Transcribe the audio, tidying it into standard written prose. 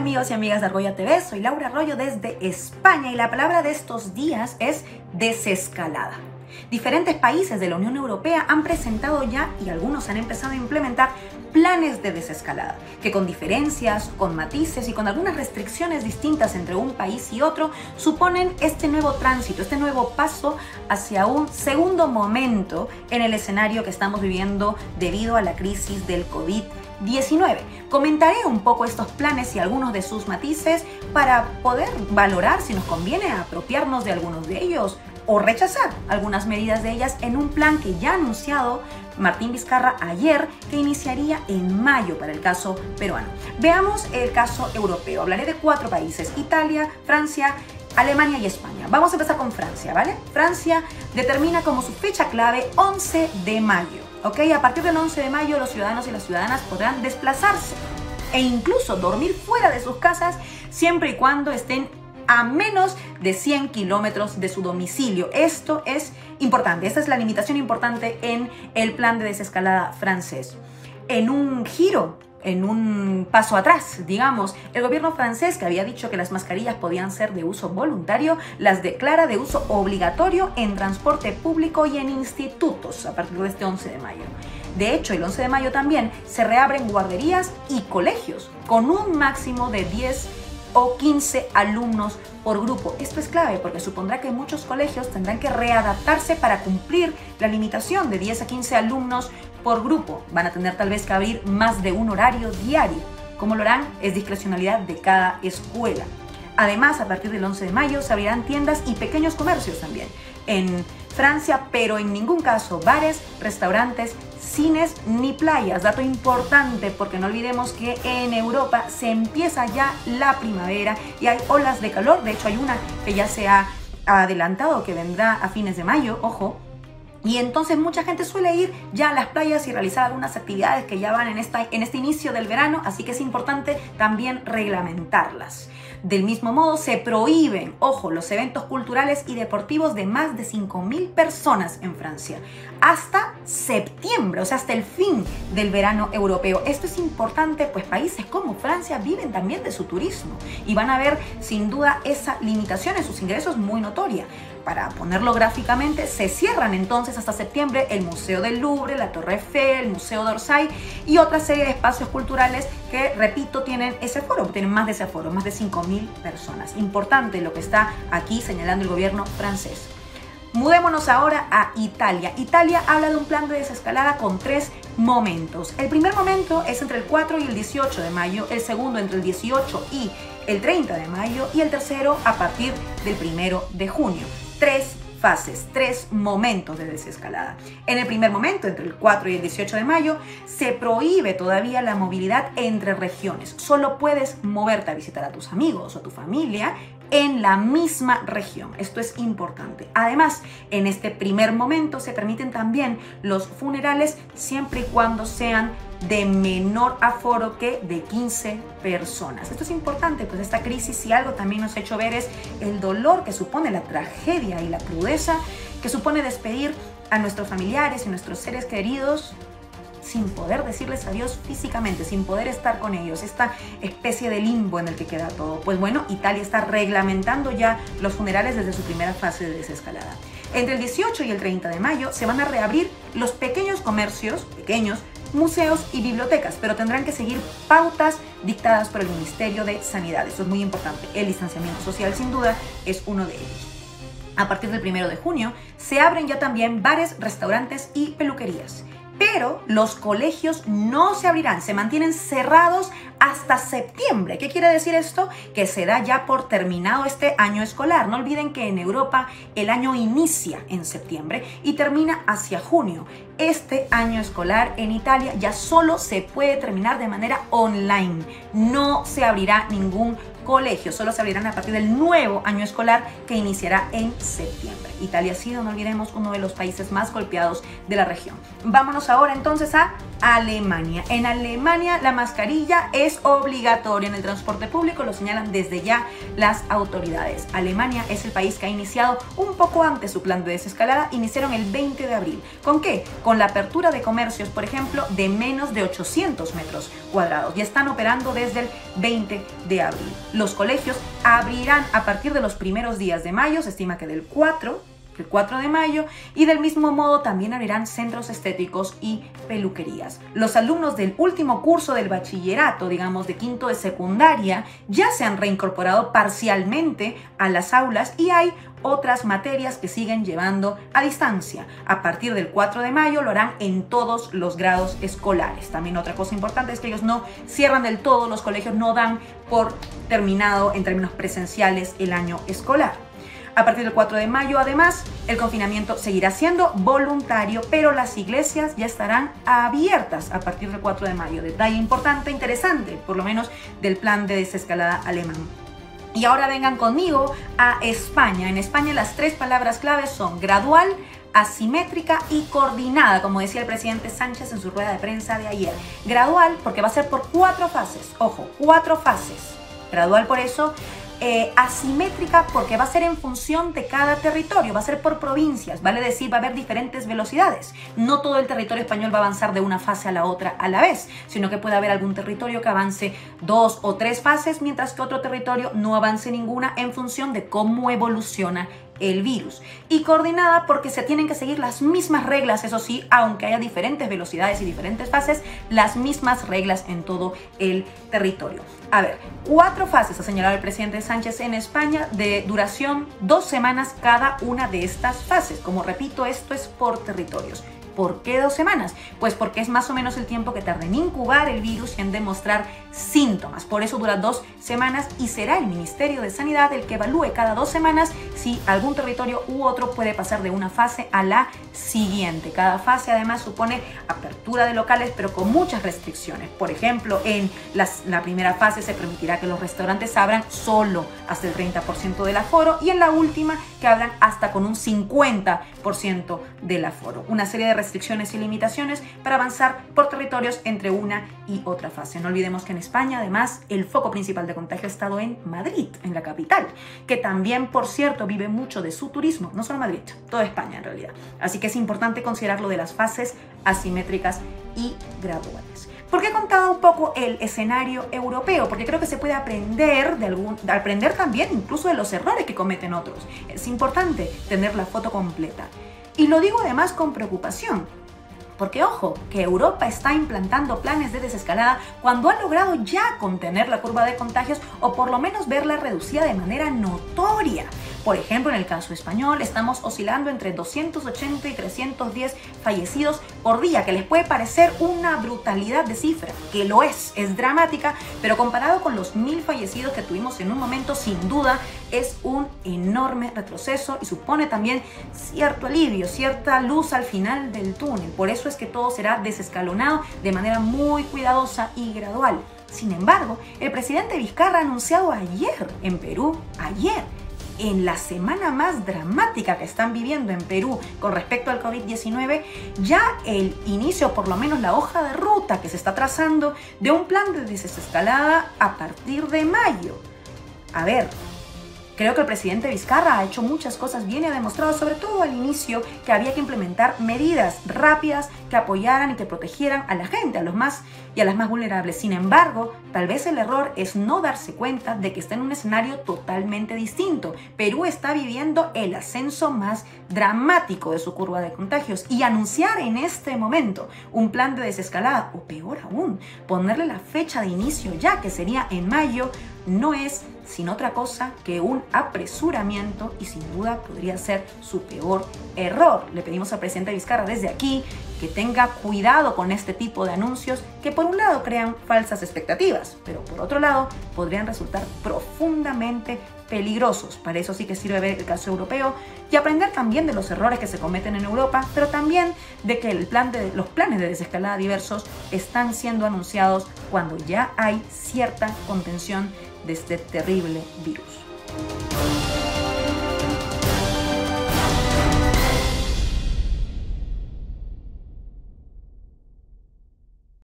amigos y amigas de Argolla TV, soy Laura Arroyo desde España y la palabra de estos días es desescalada. Diferentes países de la Unión Europea han presentado ya y algunos han empezado a implementar planes de desescalada, que con diferencias, con matices y con algunas restricciones distintas entre un país y otro, suponen este nuevo tránsito, este nuevo paso hacia un segundo momento en el escenario que estamos viviendo debido a la crisis del COVID-19. Comentaré un poco estos planes y algunos de sus matices para poder valorar si nos conviene apropiarnos de algunos de ellos o rechazar algunas medidas de ellas en un plan que ya ha anunciado Martín Vizcarra ayer, que iniciaría en mayo para el caso peruano. Veamos el caso europeo. Hablaré de 4 países: Italia, Francia, Alemania y España. Vamos a empezar con Francia, ¿vale? Francia determina como su fecha clave 11 de mayo. ¿Ok? A partir del 11 de mayo los ciudadanos y las ciudadanas podrán desplazarse e incluso dormir fuera de sus casas siempre y cuando estén a menos de 100 kilómetros de su domicilio. Esto es importante, esta es la limitación importante en el plan de desescalada francés. En un giro, en un paso atrás, digamos, el gobierno francés, que había dicho que las mascarillas podían ser de uso voluntario, las declara de uso obligatorio en transporte público y en institutos a partir de este 11 de mayo. De hecho, el 11 de mayo también se reabren guarderías y colegios con un máximo de 10 o 15 alumnos por grupo. Esto es clave porque supondrá que muchos colegios tendrán que readaptarse para cumplir la limitación de 10 a 15 alumnos por grupo. Van a tener tal vez que abrir más de un horario diario. ¿Cómo lo harán? Es discrecionalidad de cada escuela. Además, a partir del 11 de mayo se abrirán tiendas y pequeños comercios también en Francia, pero en ningún caso bares, restaurantes, cines ni playas. Dato importante porque no olvidemos que en Europa se empieza ya la primavera y hay olas de calor. De hecho, hay una que ya se ha adelantado que vendrá a fines de mayo, ojo. Y entonces mucha gente suele ir ya a las playas y realizar algunas actividades que ya van en este inicio del verano, así que es importante también reglamentarlas. Del mismo modo, se prohíben, ojo, los eventos culturales y deportivos de más de 5.000 personas en Francia hasta septiembre, o sea, hasta el fin del verano europeo. Esto es importante, pues países como Francia viven también de su turismo y van a ver sin duda esa limitación en sus ingresos muy notoria. Para ponerlo gráficamente, se cierran entonces hasta septiembre el Museo del Louvre, la Torre Eiffel, el Museo d'Orsay y otra serie de espacios culturales que, repito, tienen ese aforo, tienen más de ese aforo, más de 5.000 personas. Importante lo que está aquí señalando el gobierno francés. Mudémonos ahora a Italia. Italia habla de un plan de desescalada con 3 momentos. El primer momento es entre el 4 y el 18 de mayo, el segundo entre el 18 y el 30 de mayo y el tercero a partir del 1 de junio. 3 fases, 3 momentos de desescalada. En el primer momento, entre el 4 y el 18 de mayo, se prohíbe todavía la movilidad entre regiones. Solo puedes moverte a visitar a tus amigos o a tu familia en la misma región. Esto es importante. Además, en este primer momento se permiten también los funerales siempre y cuando sean de menor aforo que de 15 personas. Esto es importante, pues esta crisis, si algo también nos ha hecho ver, es el dolor que supone, la tragedia y la crudeza que supone despedir a nuestros familiares y nuestros seres queridos sin poder decirles adiós físicamente, sin poder estar con ellos, esta especie de limbo en el que queda todo. Pues bueno, Italia está reglamentando ya los funerales desde su primera fase de desescalada. Entre el 18 y el 30 de mayo se van a reabrir los pequeños comercios, museos y bibliotecas, pero tendrán que seguir pautas dictadas por el Ministerio de Sanidad. Eso es muy importante. El distanciamiento social, sin duda, es uno de ellos. A partir del 1 de junio se abren ya también bares, restaurantes y peluquerías. Pero los colegios no se abrirán, se mantienen cerrados hasta septiembre. ¿Qué quiere decir esto? Que se da ya por terminado este año escolar. No olviden que en Europa el año inicia en septiembre y termina hacia junio. Este año escolar en Italia ya solo se puede terminar de manera online. No se abrirá ningún colegio, solo se abrirán a partir del nuevo año escolar que iniciará en septiembre. Italia ha sido, no olvidemos, uno de los países más golpeados de la región. Vámonos ahora entonces a Alemania. En Alemania la mascarilla es obligatoria en el transporte público, lo señalan desde ya las autoridades. Alemania es el país que ha iniciado un poco antes su plan de desescalada. Iniciaron el 20 de abril. ¿Con qué? Con la apertura de comercios, por ejemplo, de menos de 800 metros cuadrados. Ya están operando desde el 20 de abril. Los colegios abrirán a partir de los primeros días de mayo, se estima que del 4 de mayo, y del mismo modo también abrirán centros estéticos y peluquerías. Los alumnos del último curso del bachillerato, digamos de quinto de secundaria, ya se han reincorporado parcialmente a las aulas y hay otras materias que siguen llevando a distancia. A partir del 4 de mayo lo harán en todos los grados escolares. También otra cosa importante es que ellos no cierran del todo, los colegios no dan por terminado en términos presenciales el año escolar. A partir del 4 de mayo, además, el confinamiento seguirá siendo voluntario, pero las iglesias ya estarán abiertas a partir del 4 de mayo. Detalle importante, interesante, por lo menos del plan de desescalada alemán. Y ahora vengan conmigo a España. En España las 3 palabras claves son gradual, asimétrica y coordinada, como decía el presidente Sánchez en su rueda de prensa de ayer. Gradual porque va a ser por 4 fases. Ojo, 4 fases. Gradual por eso. Asimétrica porque va a ser en función de cada territorio, va a ser por provincias, vale decir, va a haber diferentes velocidades. No todo el territorio español va a avanzar de una fase a la otra a la vez, sino que puede haber algún territorio que avance 2 o 3 fases, mientras que otro territorio no avance ninguna en función de cómo evoluciona el virus. Y coordinada porque se tienen que seguir las mismas reglas, eso sí, aunque haya diferentes velocidades y diferentes fases, las mismas reglas en todo el territorio. A ver, 4 fases ha señalado el presidente Sánchez en España, de duración 2 semanas cada una de estas fases. Como repito, esto es por territorios. ¿Por qué 2 semanas? Pues porque es más o menos el tiempo que tarda en incubar el virus y en demostrar síntomas. Por eso dura 2 semanas y será el Ministerio de Sanidad el que evalúe cada 2 semanas si algún territorio u otro puede pasar de una fase a la siguiente. Cada fase además supone apertura de locales, pero con muchas restricciones. Por ejemplo, en la primera fase se permitirá que los restaurantes abran solo hasta el 30% del aforo y en la última que abran hasta con un 50% del aforo. Una serie de restricciones y limitaciones para avanzar por territorios entre una y otra fase. No olvidemos que en España, además, el foco principal de contagio ha estado en Madrid, en la capital, que también, por cierto, vive mucho de su turismo, no solo Madrid, toda España en realidad. Así que es importante considerar lo de las fases asimétricas y graduales. ¿Por qué he contado un poco el escenario europeo? Porque creo que se puede aprender aprender también incluso de los errores que cometen otros. Es importante tener la foto completa. Y lo digo además con preocupación, porque ojo, que Europa está implantando planes de desescalada cuando ha logrado ya contener la curva de contagios o por lo menos verla reducida de manera notoria. Por ejemplo, en el caso español estamos oscilando entre 280 y 310 fallecidos por día, que les puede parecer una brutalidad de cifra, que lo es dramática, pero comparado con los 1000 fallecidos que tuvimos en un momento, sin duda es un enorme retroceso y supone también cierto alivio, cierta luz al final del túnel. Por eso es que todo será desescalonado de manera muy cuidadosa y gradual. Sin embargo, el presidente Vizcarra ha anunciado ayer en Perú, en la semana más dramática que están viviendo en Perú con respecto al COVID-19, ya el inicio, por lo menos la hoja de ruta que se está trazando de un plan de desescalada a partir de mayo. A ver, creo que el presidente Vizcarra ha hecho muchas cosas bien y ha demostrado, sobre todo al inicio, que había que implementar medidas rápidas que apoyaran y que protegieran a la gente, a los más y a las más vulnerables. Sin embargo, tal vez el error es no darse cuenta de que está en un escenario totalmente distinto. Perú está viviendo el ascenso más dramático de su curva de contagios y anunciar en este momento un plan de desescalada, o peor aún, ponerle la fecha de inicio ya, que sería en mayo, no es sin otra cosa que un apresuramiento y sin duda podría ser su peor error. Le pedimos al presidente Vizcarra desde aquí que tenga cuidado con este tipo de anuncios que por un lado crean falsas expectativas, pero por otro lado podrían resultar profundamente peligrosos. Para eso sí que sirve ver el caso europeo y aprender también de los errores que se cometen en Europa, pero también de que los planes de desescalada diversos están siendo anunciados cuando ya hay cierta contención de este terrible virus.